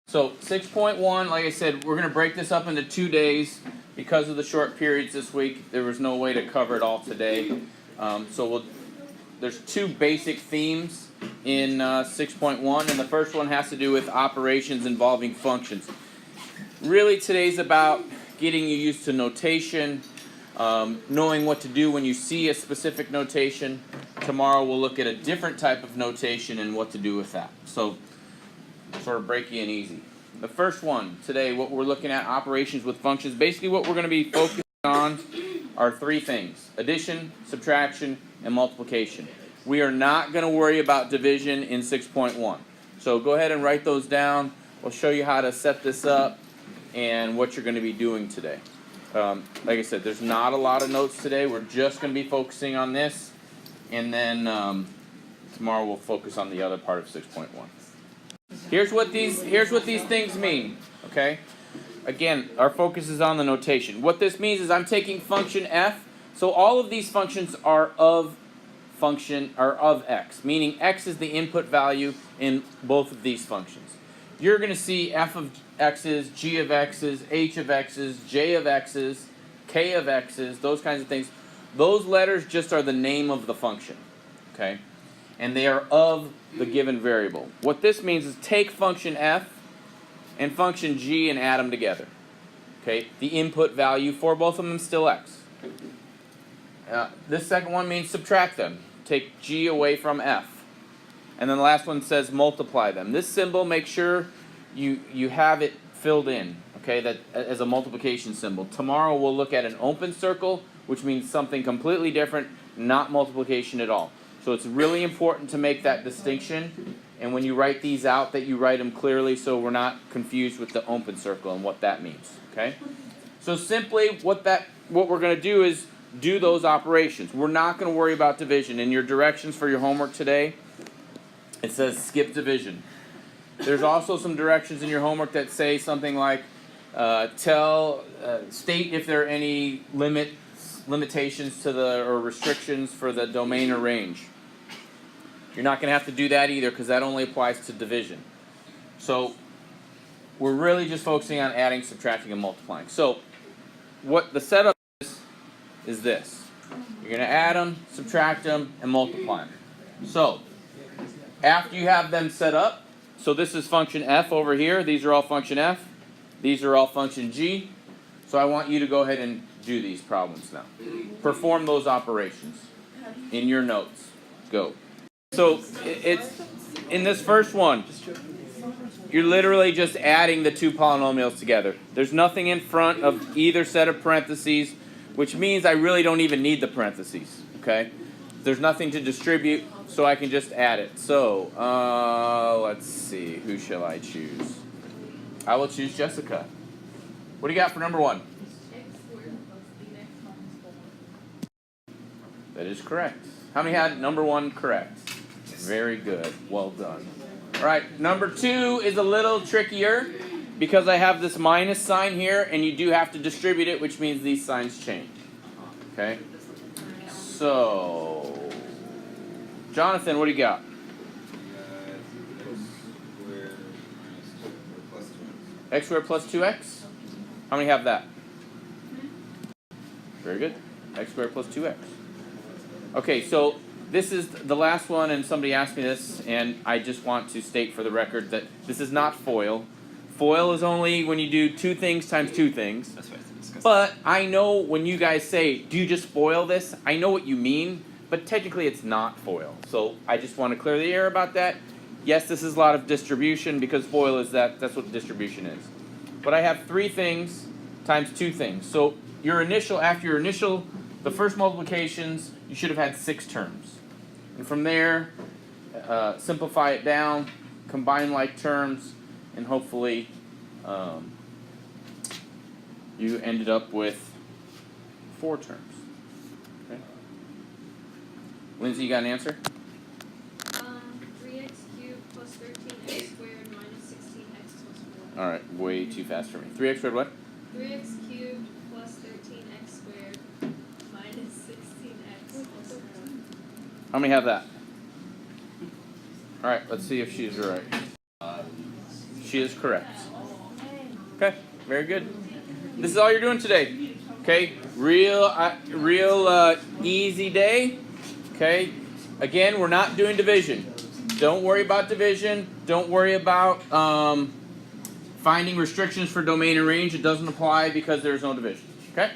So 6.1, like I said, we're going to break this up into 2 days. Because of the short periods this week, there was no way to cover it all today. There's 2 basic themes in 6.1, and the first one has to do with operations involving functions. Really, today's about getting you used to notation, knowing what to do when you see a specific notation. Tomorrow we'll look at a different type of notation and what to do with that. So, sort of break you in easy. The first one today, what we're looking at, operations with functions. Basically what we're going to be focusing on are 3 things: addition, subtraction, and multiplication. We are not going to worry about division in 6.1. So go ahead and write those down. We'll show you how to set this up and what you're going to be doing today. Like I said, there's not a lot of notes today. We're just going to be focusing on this, and then tomorrow we'll focus on the other part of 6.1. Here's what these things mean, okay? Again, our focus is on the notation. What this means is I'm taking function f, so all of these functions are of x, meaning x is the input value in both of these functions. You're going to see f of x's, g of x's, h of x's, j of x's, k of x's, those kinds of things. Those letters just are the name of the function, okay? And they are of the given variable. What this means is take function f and function g and add them together. Okay, the input value for both of them is still x. This second one means subtract them. Take g away from f. And then the last one says multiply them. This symbol, make sure you have it filled in, okay, that as a multiplication symbol. Tomorrow we'll look at an open circle, which means something completely different, not multiplication at all. So it's really important to make that distinction, and when you write these out, that you write them clearly so we're not confused with the open circle and what that means, okay? So simply what we're going to do is do those operations. We're not going to worry about division. In your directions for your homework today, it says skip division. There's also some directions in your homework that say something like state if there are any limitations to or restrictions for the domain or range. You're not going to have to do that either because that only applies to division. So we're really just focusing on adding, subtracting, and multiplying. So what the setup is this. You're going to add them, subtract them, and multiply them. So after you have them set up, so this is function f over here. These are all function f. These are all function g. So I want you to go ahead and do these problems now. Perform those operations in your notes. Go. So it's in this first one, you're literally just adding the 2 polynomials together. There's nothing in front of either set of parentheses, which means I really don't even need the parentheses, okay? There's nothing to distribute, so I can just add it. So, let's see, who shall I choose? I will choose Jessica. What do you got for number 1? That is correct. How many had number 1 correct? Very good. Well done. All right, number 2 is a little trickier because I have this minus sign here, and you do have to distribute it, which means these signs change. Okay? So, Jonathan, what do you got? X squared plus 2x? How many have that? Very good. X squared plus 2x. Okay, so this is the last one, and somebody asked me this, and I just want to state for the record that this is not FOIL. FOIL is only when you do 2 things times 2 things. That's right. But I know when you guys say, do you just FOIL this? I know what you mean, but technically it's not FOIL. So I just want to clear the air about that. Yes, this is a lot of distribution because FOIL is that's what distribution is. But I have 3 things times 2 things. So after your initial, the first multiplications, you should have had 6 terms. And from there, simplify it down, combine like terms, and hopefully you ended up with 4 terms. Okay. Lindsay, you got an answer? 3x cubed plus 13x squared minus 16x plus 4. All right, way too fast for me. 3x squared what? 3x cubed plus 13x squared minus 16x plus 4. How many have that? All right, let's see if she's right. She is correct. Okay, very good. This is all you're doing today. Okay, real easy day. Okay, again, we're not doing division. Don't worry about division. Don't worry about finding restrictions for domain and range. It doesn't apply because there's no division. Okay.